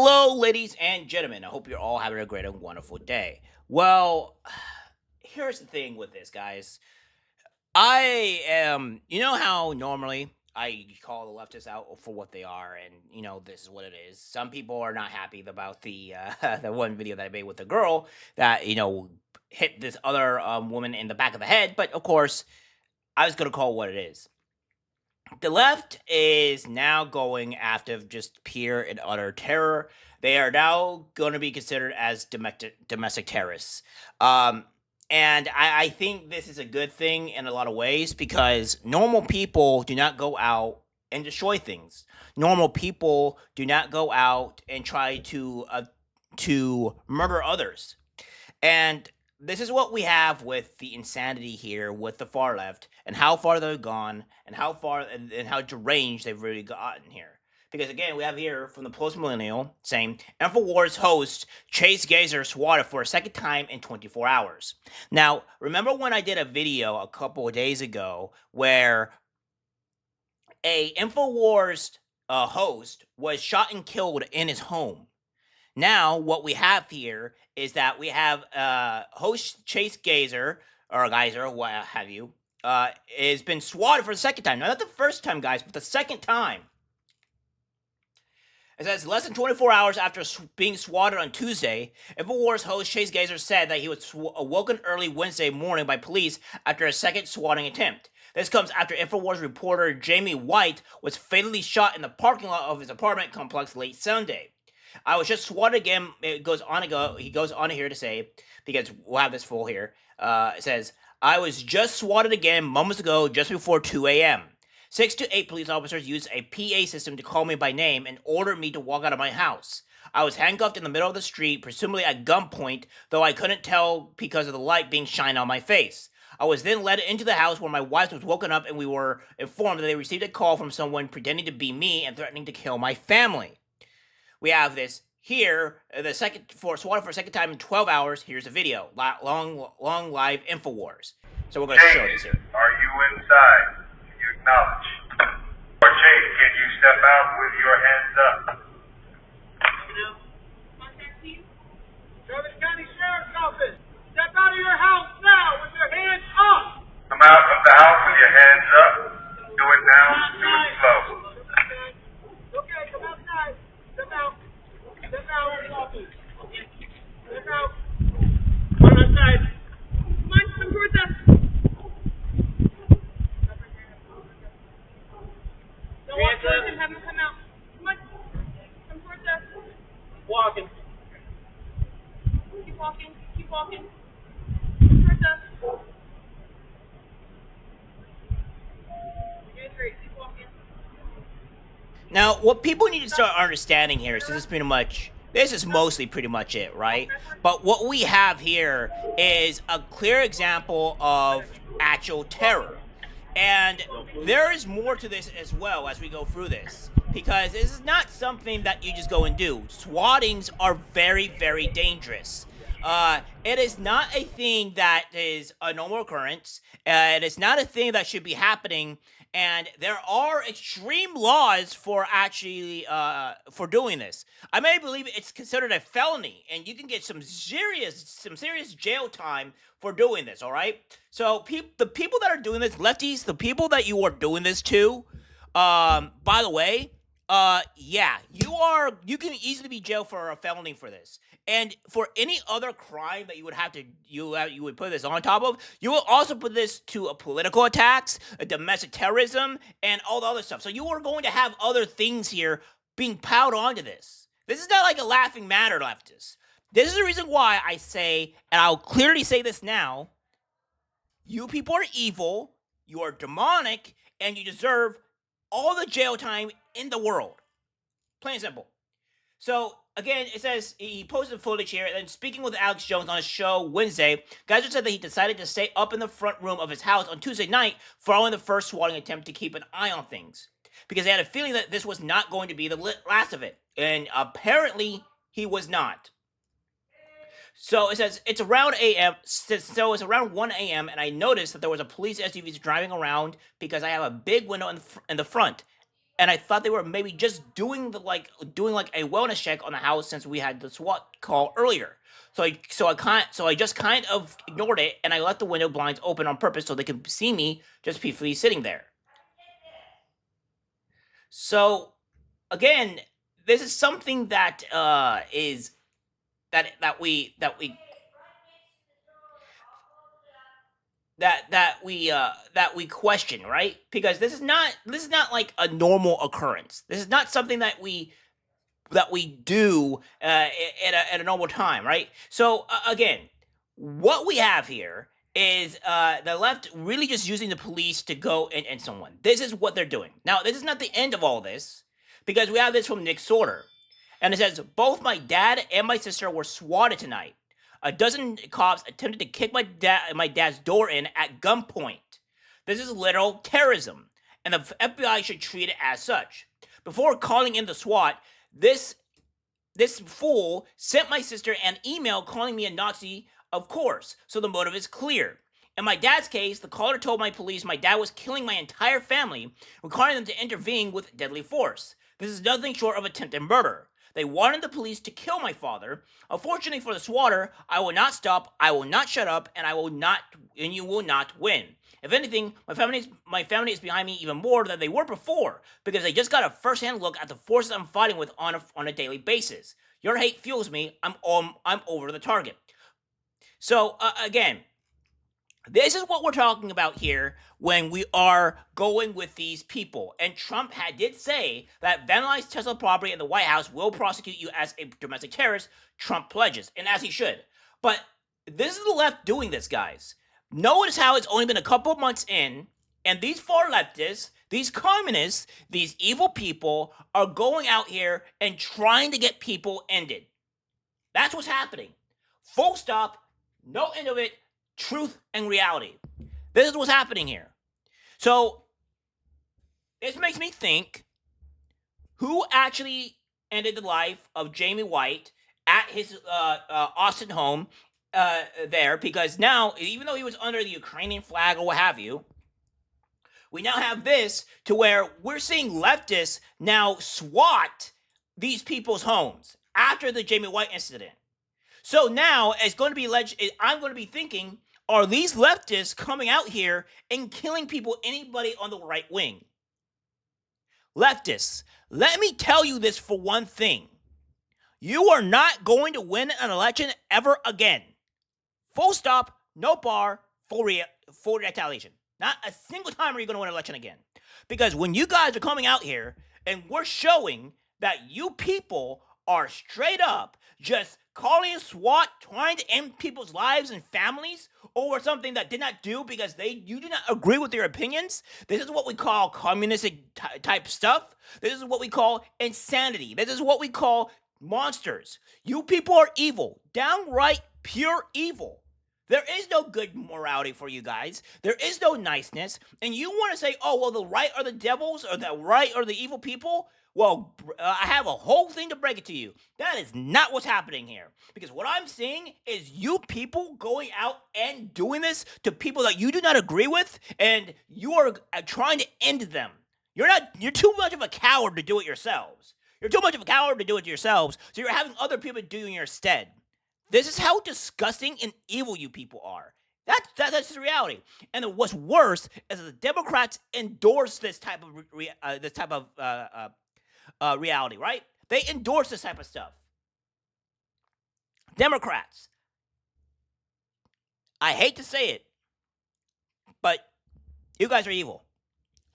Hello, ladies and gentlemen. I hope you're all having a great and wonderful day. Well, here's the thing with this, guys. You know how normally I call the leftists out for what they are, and this is what it is. Some people are not happy about the the one video that I made with the girl that hit this other woman in the back of the head. But of course, I was gonna call it what it is. The left is now going after just pure and utter terror. They are now going to be considered as domestic terrorists. Um, and I think this is a good thing in a lot of ways because normal people do not go out and destroy things. Normal people do not go out and try to murder others. And this is what we have with the insanity here with the far left and how far they've gone and and how deranged they've really gotten here. Because again, we have here from the post millennial saying Infowars host Chase Gazer swatted for a second time in 24 hours. Now, remember when I did a video a couple of days ago where a Infowars host was shot and killed in his home? Now, what we have here is that we have host Chase Gazer, or Geyser, what have you, has been swatted for the second time. Now, not the first time, guys, but the second time. It says less than 24 hours after being swatted on Tuesday, Infowars host Chase Gazer said that he was awoken early Wednesday morning by police after a second swatting attempt. This comes after Infowars reporter Jamie White was fatally shot in the parking lot of his apartment complex late Sunday. I was just swatted again. He goes on here to say, because we'll have this full here. It says, I was just swatted again moments ago, just before 2 a.m. 6 to 8 police officers used a PA system to call me by name and order me to walk out of my house. I was handcuffed in the middle of the street, presumably at gunpoint, though I couldn't tell because of the light being shined on my face. I was then led into the house where my wife was woken up and we were informed that they received a call from someone pretending to be me and threatening to kill my family. We have this here, swatted for a second time in 12 hours. Here's a video, long live Infowars. So we're going to show this here. Are you inside? Can you acknowledge? Or Chase, can you step out with your hands up? Contact team. Travis County Sheriff's Office. Step out of your house now with your hands up. Come out of the house with your hands up. Do it now. Do it slow. Okay, come outside. Step out. Step out. Step out. Come outside. Come on, come towards us. Don't walk towards him, have him come out. Come on. Come towards us. Walking. Keep walking. Keep walking. Come towards us. You're doing great. Keep walking. Now, what people need to start understanding here is this is mostly pretty much it, right? But what we have here is a clear example of actual terror. And there is more to this as well as we go through this. Because this is not something that you just go and do. Swattings are very, very dangerous. It is not a thing that is a normal occurrence. It is not a thing that should be happening. And there are extreme laws for actually for doing this. I may believe it's considered a felony, and you can get some serious jail time for doing this. All right. So the people that are doing this, lefties, the people that you are doing this to, by the way, yeah, you can easily be jailed for a felony for this. And for any other crime that you would put this on top of, you will also put this to a political attacks, a domestic terrorism, and all the other stuff. So you are going to have other things here being piled onto this. This is not like a laughing matter, leftists. This is the reason why I say, and I'll clearly say this now, you people are evil, you are demonic, and you deserve all the jail time in the world. Plain and simple. So, again, it says he posted footage here, and then speaking with Alex Jones on his show Wednesday, Geyser said that he decided to stay up in the front room of his house on Tuesday night following the first swatting attempt to keep an eye on things. Because he had a feeling that this was not going to be the last of it. And apparently, he was not. So it says it's around a.m. So it's around 1 a.m. and I noticed that there was a police SUV driving around because I have a big window in the front. and I thought they were maybe just doing doing like a wellness check on the house since we had the SWAT call earlier. So I just kind of ignored it, and I left the window blinds open on purpose so they could see me just peacefully sitting there. So again, this is something that is that we that we question, right? Because this is not like a normal occurrence. This is not something that we do at a normal time, right? So again, what we have here is the left really just using the police to go and end someone. This is what they're doing. Now, this is not the end of all this, because we have this from Nick Sortor, and it says both my dad and my sister were swatted tonight. A dozen cops attempted to kick my dad's door in at gunpoint. This is literal terrorism, and the FBI should treat it as such. Before calling in the SWAT, this fool sent my sister an email calling me a Nazi, of course, so the motive is clear. In my dad's case, the caller told my police my dad was killing my entire family, requiring them to intervene with deadly force. This is nothing short of attempted murder. They wanted the police to kill my father. Unfortunately for the swatter, I will not stop, I will not shut up, and you will not win. If anything, my family is behind me even more than they were before, because they just got a first-hand look at the forces I'm fighting with on a daily basis. Your hate fuels me. I'm over the target. So again, this is what we're talking about here when we are going with these people. And Trump did say that vandalized Tesla property in the White House will prosecute you as a domestic terrorist. Trump pledges, and as he should. But this is the left doing this, guys. Notice how it's only been a couple of months in, and these far leftists, these communists, these evil people are going out here and trying to get people ended. That's what's happening. Full stop, no end of it, truth and reality. This is what's happening here. So, this makes me think, who actually ended the life of Jamie White at his Austin home there? Because now, even though he was under the Ukrainian flag or what have you, we now have this to where we're seeing leftists now SWAT these people's homes after the Jamie White incident. So now it's going to be I'm going to be thinking, are these leftists coming out here and killing people, anybody on the right wing? Leftists, let me tell you this for one thing. You are not going to win an election ever again. Full stop, no bar, full retaliation. Not a single time are you going to win an election again. Because when you guys are coming out here and we're showing that you people are straight up just calling a SWAT, trying to end people's lives and families over something that did not do because you do not agree with their opinions. This is what we call communistic type stuff. This is what we call insanity. This is what we call monsters. You people are evil, downright pure evil. There is no good morality for you guys. There is no niceness. And you want to say, oh, well, the right are the devils, or the right are the evil people? Well, I have a whole thing to break it to you. That is not what's happening here. Because what I'm seeing is you people going out and doing this to people that you do not agree with, and you are trying to end them. You're too much of a coward to do it yourselves. You're too much of a coward to do it yourselves, so you're having other people do it in your stead. This is how disgusting and evil you people are. That's the reality. And what's worse is that the Democrats endorse this type of reality, right? They endorse this type of stuff. Democrats. I hate to say it, but you guys are evil.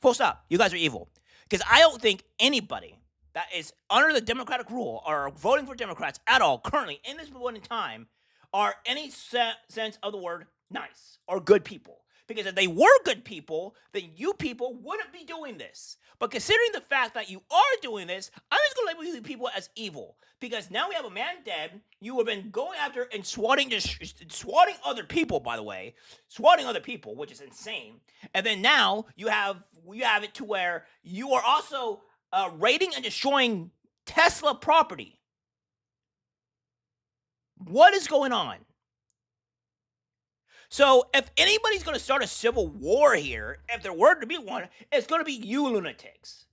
Full stop. You guys are evil. Because I don't think anybody that is under the Democratic rule or voting for Democrats at all currently in this moment in time are any sense of the word nice or good people. Because if they were good people, then you people wouldn't be doing this. But considering the fact that you are doing this, I'm just going to label you people as evil. Because now we have a man dead. You have been going after and swatting other people, by the way. Swatting other people, which is insane. And then now you have it to where you are also raiding and destroying Tesla property. What is going on? So if anybody's going to start a civil war here, if there were to be one, it's going to be you lunatics.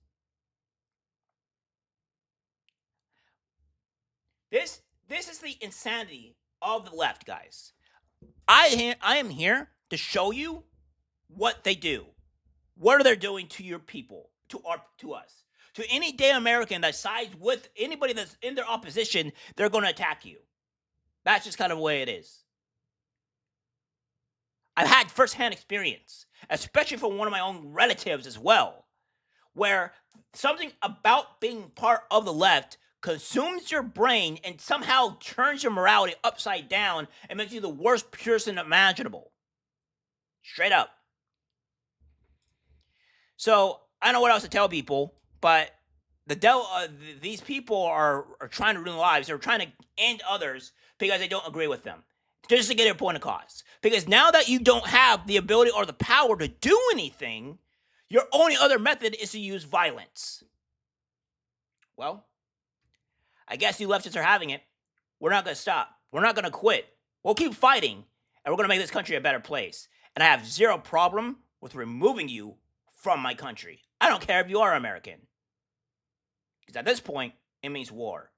This is the insanity of the left, guys. I am here to show you what they do. What are they doing to your people, to us? To any damn American that sides with anybody that's in their opposition, they're going to attack you. That's just kind of the way it is. I've had firsthand experience, especially from one of my own relatives as well, where something about being part of the left consumes your brain and somehow turns your morality upside down and makes you the worst person imaginable. Straight up. So I don't know what else to tell people, but these people are trying to ruin lives. They're trying to end others because they don't agree with them, just to get their point across. Because now that you don't have the ability or the power to do anything, your only other method is to use violence. Well, I guess you leftists are having it. We're not going to stop. We're not going to quit. We'll keep fighting, and we're going to make this country a better place. And I have zero problem with removing you from my country. I don't care if you are American. Because at this point, it means war.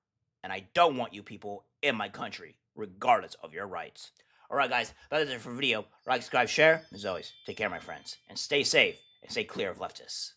And I don't want you people in my country, regardless of your rights. Alright guys, that is it for the video. Like, subscribe, share. As always, take care my friends. And stay safe and stay clear of leftists.